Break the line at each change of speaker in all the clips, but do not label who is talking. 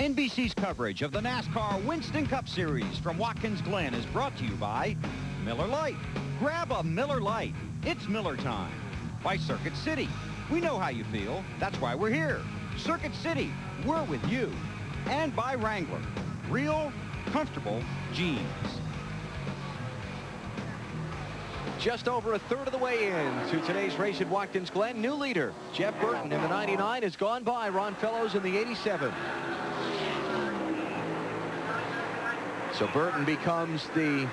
NBC's coverage of the NASCAR Winston Cup Series from Watkins Glen is brought to you by Miller Lite. Grab a Miller Lite. It's Miller time. By Circuit City. We know how you feel. That's why we're here. Circuit City, we're with you. And by Wrangler. Real, comfortable jeans.
Just over a third of the way in to today's race at Watkins Glen. New leader, Jeff Burton in the 99 has gone by Ron Fellows in the 87. So Burton becomes the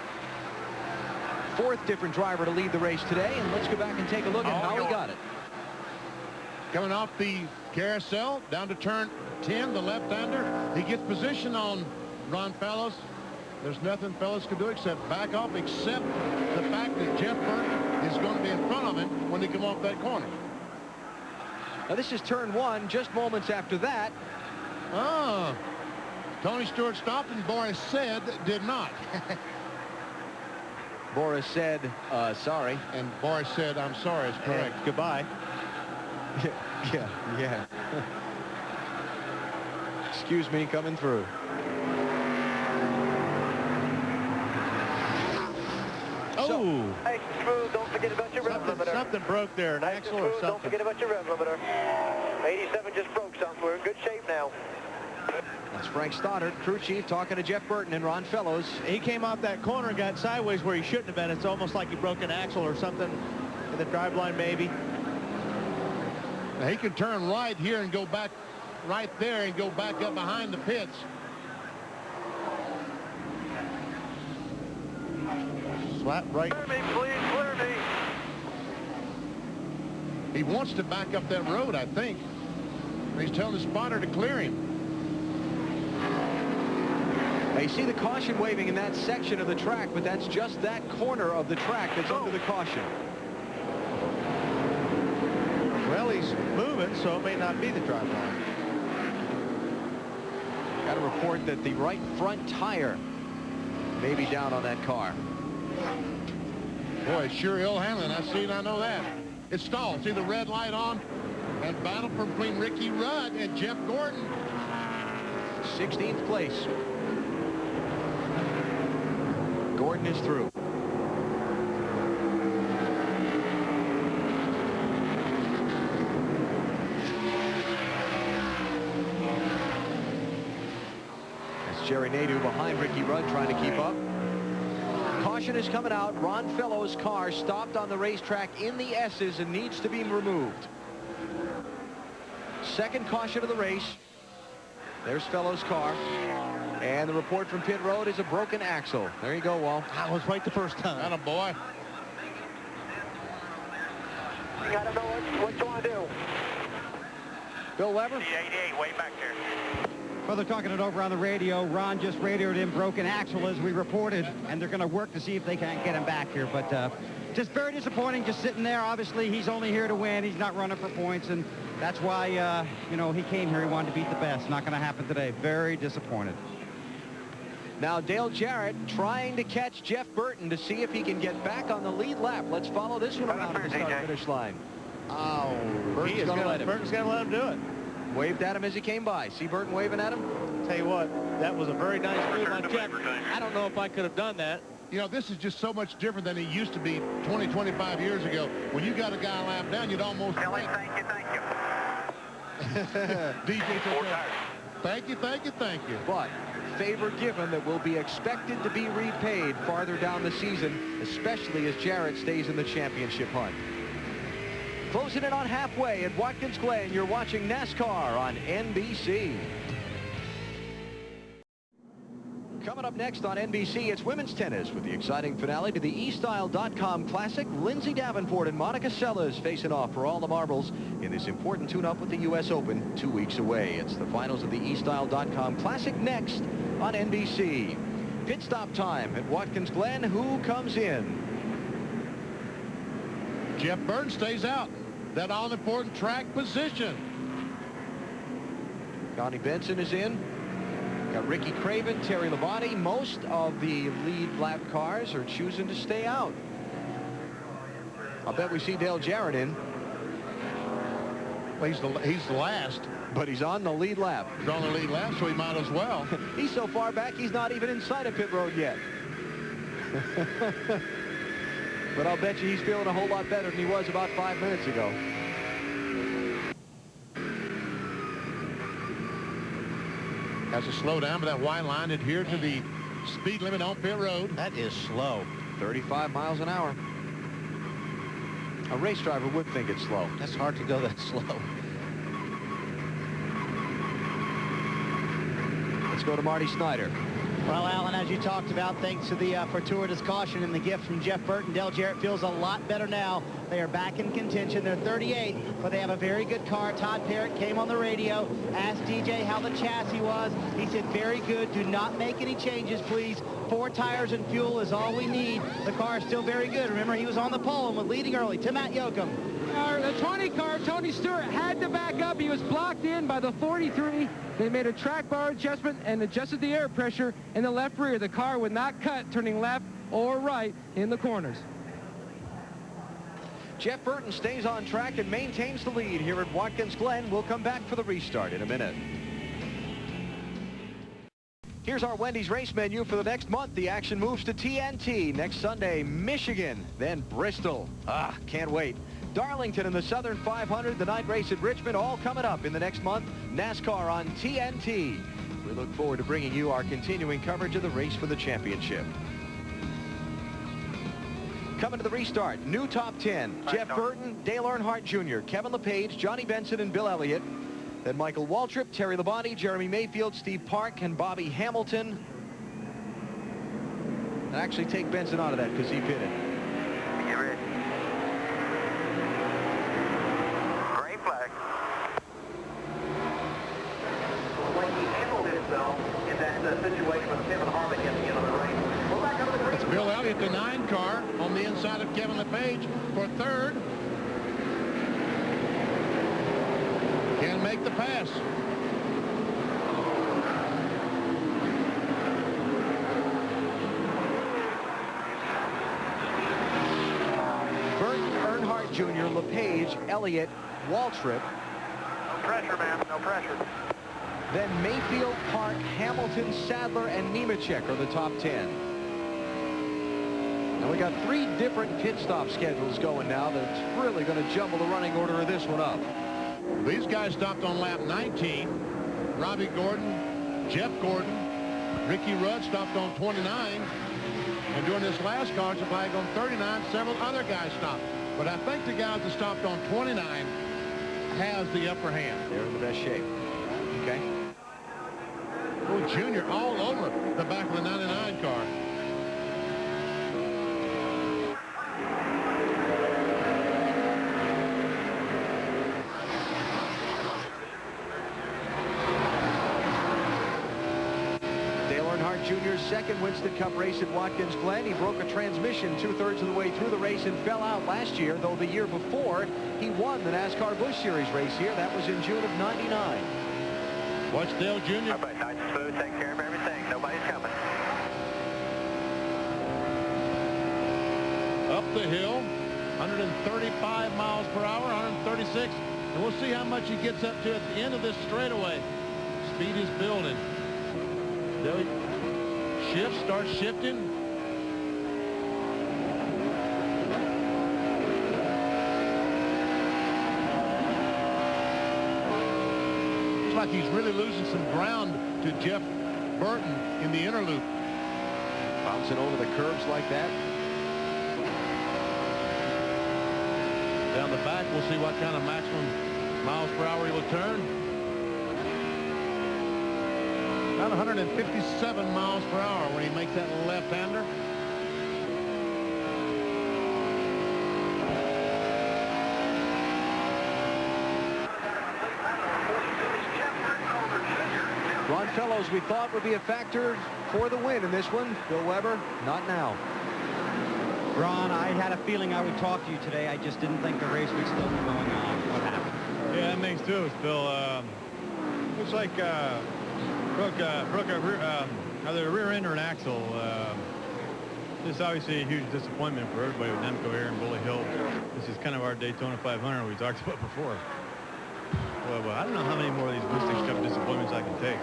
fourth different driver to lead the race today. And let's go back and take a look at how he got it.
Coming off the carousel down to turn 10, the left-hander. He gets position on Ron Fellows. There's nothing Fellows can do except back off, except the fact that Jeff Burton is going to be in front of him when they come off that corner.
Now this is turn 1. Just moments after that.
Oh, Tony Stewart stopped and Boris said did not.
Boris said, sorry.
And Boris said, I'm sorry, is correct.
And goodbye. Yeah. Excuse me, coming through.
Oh!
Hey, smooth, don't forget about your rev limiter.
Something broke there, an axle or something.
Don't forget about your rev limiter. 87 just broke something. We're in good shape now.
That's Frank Stoddard, crew chief, talking to Jeff Burton and Ron Fellows.
He came off that corner and got sideways where he shouldn't have been. It's almost like he broke an axle or something in the driveline, maybe.
Now he can turn right here and go back right there and go back up behind the pits. Slap right.
Clear me, please, clear me.
He wants to back up that road, I think. And he's telling the spotter to clear him.
Now you see the caution waving in that section of the track, but that's just that corner of the track that's under the caution.
Well, he's moving, so it may not be the drive line.
Got a report that the right front tire may be down on that car.
Boy, it's sure ill handling. I see it, I know that. It stalled. See the red light on? And battle between Ricky Rudd and Jeff Gordon.
16th place. Gordon is through. That's Jerry Nadeau behind Ricky Rudd trying to keep up. Caution is coming out. Ron Fellows' car stopped on the racetrack in the S's and needs to be removed. Second caution of the race. There's Fellows' car. And the report from pit road is a broken axle. There you go, Walt.
That was right the first time.
Atta boy.
You gotta know what you want to do.
Bill Weber?
The 88, way back there.
Well, they're talking it over on the radio. Ron just radioed in broken axle as we reported, and they're going to work to see if they can't get him back here. But just very disappointing, just sitting there. Obviously, he's only here to win. He's not running for points, and that's why, you know, he came here. He wanted to beat the best. Not going to happen today. Very disappointed.
Now Dale Jarrett trying to catch Jeff Burton to see if he can get back on the lead lap. Let's follow this one around the start-finish line.
Oh,
Burton's going to let him.
Burton's going to let him do it.
Waved at him as he came by. See Burton waving at him?
Tell you what, that was a very nice move on Jeff. I don't know if I could have done that.
You know, this is just so much different than it used to be 20, 25 years ago. When you got a guy lap down, you'd almost...
Kelly, thank you.
DJ, thank you.
But favor given that will be expected to be repaid farther down the season, especially as Jarrett stays in the championship hunt. Closing in on halfway at Watkins Glen, you're watching NASCAR on NBC. Coming up next on NBC, it's women's tennis with the exciting finale to the eStyle.com Classic. Lindsay Davenport and Monica Seles facing off for all the marbles in this important tune-up with the U.S. Open 2 weeks away. It's the finals of the eStyle.com Classic next on NBC. Pit stop time at Watkins Glen. Who comes in?
Jeff Burton stays out. That all-important track position.
Connie Benson is in. Got Ricky Craven, Terry Labonte. Most of the lead lap cars are choosing to stay out. I'll bet we see Dale Jarrett in.
Well, he's the last.
But he's on the lead lap.
He's on the lead lap, so he might as well.
He's so far back, he's not even inside of pit road yet. But I'll bet you he's feeling a whole lot better than he was about 5 minutes ago.
Has to slow down, but that white line adhered to the speed limit on pit road.
That is slow.
35 miles an hour. A race driver would think it's slow.
That's hard to go that slow.
Let's go to Marty Snyder.
Well, Alan, as you talked about, thanks to the fortuitous caution and the gift from Jeff Burton, Dale Jarrett feels a lot better now. They are back in contention. They're 38, but they have a very good car. Todd Parrott came on the radio, asked DJ how the chassis was. He said, very good. Do not make any changes, please. 4 tires and fuel is all we need. The car is still very good. Remember, he was on the pole and was leading early. To Matt Yoakum.
The 20 car, Tony Stewart, had to back up. He was blocked in by the 43. They made a track bar adjustment and adjusted the air pressure in the left rear. The car would not cut, turning left or right in the corners.
Jeff Burton stays on track and maintains the lead here at Watkins Glen. We'll come back for the restart in a minute. Here's our Wendy's race menu for the next month. The action moves to TNT. Next Sunday, Michigan, then Bristol. Can't wait. Darlington in the Southern 500, the night race at Richmond, all coming up in the next month. NASCAR on TNT. We look forward to bringing you our continuing coverage of the race for the championship. Coming to the restart, new top 10. Jeff Burton, Dale Earnhardt Jr., Kevin LePage, Johnny Benson, and Bill Elliott. Then Michael Waltrip, Terry Labonte, Jeremy Mayfield, Steve Park, and Bobby Hamilton. And actually take Benson out of that because he pitted.
Get ready. Green flag. When he handled himself in that situation with Kevin Harvick at the end of the race. We're back up to the
It's Bill Elliott, the 9 car, on the inside of Kevin LePage for 3rd. Can make the pass.
Burton, Earnhardt Jr., LePage, Elliott, Waltrip.
No pressure, man. No pressure.
Then Mayfield, Park, Hamilton, Sadler, and Nemechek are the top 10. Now we got 3 different pit stop schedules going now that's really going to jumble the running order of this one up.
These guys stopped on lap 19. Robbie Gordon, Jeff Gordon, Ricky Rudd stopped on 29. And during this last car flag on 39, several other guys stopped. But I think the guys that stopped on 29 has the upper hand.
They're in the best shape. Okay.
Oh, Junior all over the back of the 99 car.
Jr.'s second Winston Cup race at Watkins Glen. He broke a transmission 2/3 of the way through the race and fell out last year, though the year before he won the NASCAR Busch Series race here. That was in June of '99.
Watch Dale Jr.
Everybody nice and smooth, take care of everything. Nobody's coming.
Up the hill, 135 miles per hour, 136. And we'll see how much he gets up to at the end of this straightaway. Speed is building. Shift, starts shifting. Looks like he's really losing some ground to Jeff Burton in the inner loop.
Bouncing over the curbs like that.
Down the back, we'll see what kind of maximum miles per hour he will turn. About 157 miles per hour when he makes that left-hander.
Ron Fellows, we thought would be a factor for the win in this one. Bill Weber, not now.
Ron, I had a feeling I would talk to you today. I just didn't think the race would still be going on. What happened?
Yeah, that makes two, Bill. Looks like broke either a rear end or an axle. This is obviously a huge disappointment for everybody with Nemco here in Bully Hill. This is kind of our Daytona 500 we talked about before. well, I don't know how many more of these Winston Cup disappointments I can take.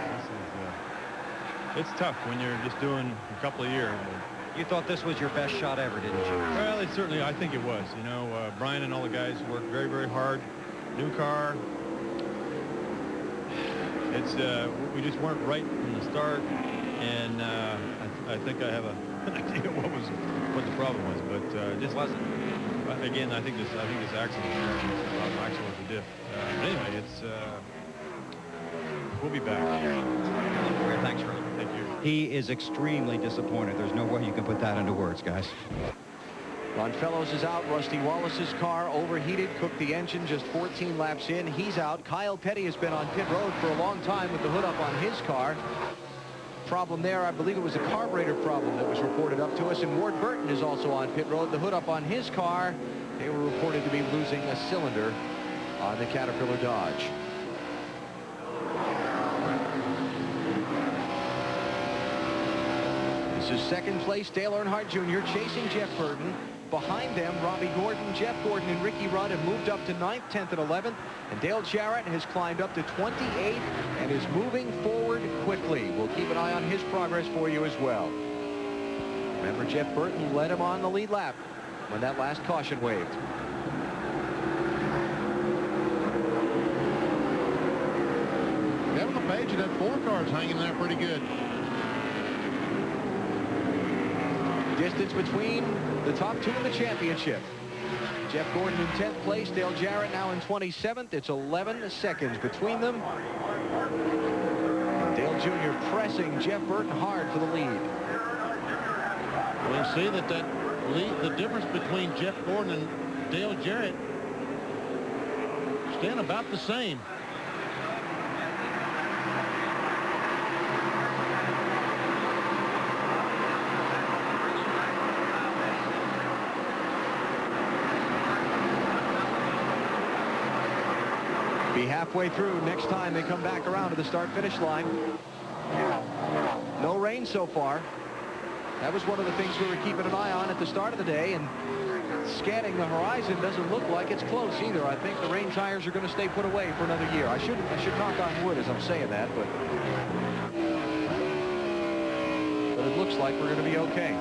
It's tough when you're just doing a couple of years.
You thought this was your best shot ever, didn't you?
Well, it certainly, I think it was. You know, Brian and all the guys worked very, very hard. New car. It's we just weren't right from the start, and I think I have an idea what the problem was, but just wasn't. Again, I think this axle was the problem. Axle was the diff. Anyway, it's we'll be back.
Thanks, Ron.
Thank you.
He is extremely disappointed. There's no way you can put that into words, guys.
Ron Fellows is out. Rusty Wallace's car overheated, cooked the engine just 14 laps in. He's out. Kyle Petty has been on pit road for a long time with the hood up on his car. Problem there, I believe it was a carburetor problem that was reported up to us. And Ward Burton is also on pit road, the hood up on his car. They were reported to be losing a cylinder on the Caterpillar Dodge. This is second place, Dale Earnhardt Jr. chasing Jeff Burton. Behind them, Robbie Gordon, Jeff Gordon, and Ricky Rudd have moved up to 9th, 10th, and 11th. And Dale Jarrett has climbed up to 28th and is moving forward quickly. We'll keep an eye on his progress for you as well. Remember, Jeff Burton led him on the lead lap when that last caution waved.
Kevin LePage had 4 cars hanging there pretty good.
Distance between the top 2 in the championship. Jeff Gordon in 10th place, Dale Jarrett now in 27th. It's 11 seconds between them. Dale Jr. pressing Jeff Burton hard for the lead.
We'll see that the difference between Jeff Gordon and Dale Jarrett stand about the same.
Be halfway through next time they come back around to the start-finish line. No rain so far. That was one of the things we were keeping an eye on at the start of the day, and scanning the horizon doesn't look like it's close either. I think the rain tires are going to stay put away for another year. I should knock on wood as I'm saying that, but it looks like we're going to be okay.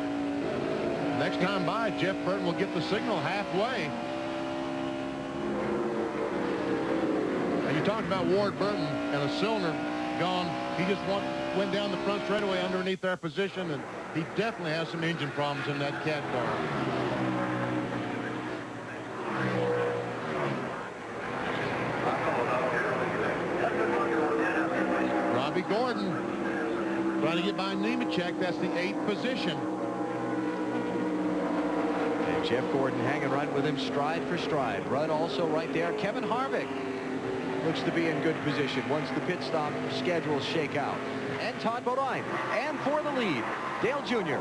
Next time by, Jeff Burton will get the signal halfway. You talked about Ward Burton and a cylinder gone. He just went down the front straightaway underneath their position, and he definitely has some engine problems in that cat car. Robbie Gordon trying to get by Nemechek. That's the 8th position.
And Jeff Gordon hanging right with him stride for stride. Rudd also right there. Kevin Harvick looks to be in good position once the pit stop schedules shake out. And Todd Bodine. And for the lead, Dale Jr.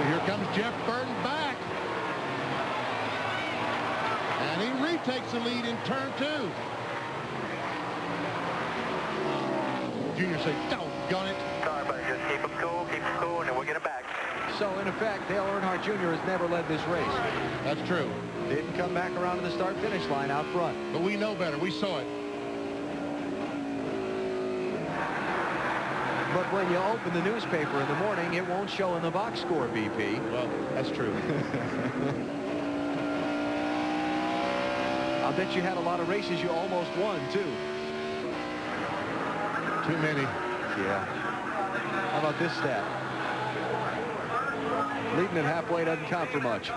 Here comes Jeff Burton back. And he retakes the lead in turn 2. Junior say, doggone it.
Sorry, buddy. Just keep them cool, and then we'll get it back.
So, in effect, Dale Earnhardt Jr. has never led this race.
That's true.
Didn't come back around to the start-finish line out front.
But we know better. We saw it.
But when you open the newspaper in the morning, it won't show in the box score, BP.
Well, that's true.
I'll bet you had a lot of races you almost won, too.
Too many.
Yeah. How about this stat? Leading at halfway doesn't count for much.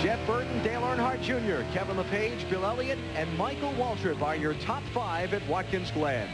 Jeff Burton, Dale Earnhardt Jr., Kevin LePage, Bill Elliott, and Michael Waltrip are your top 5 at Watkins Glen.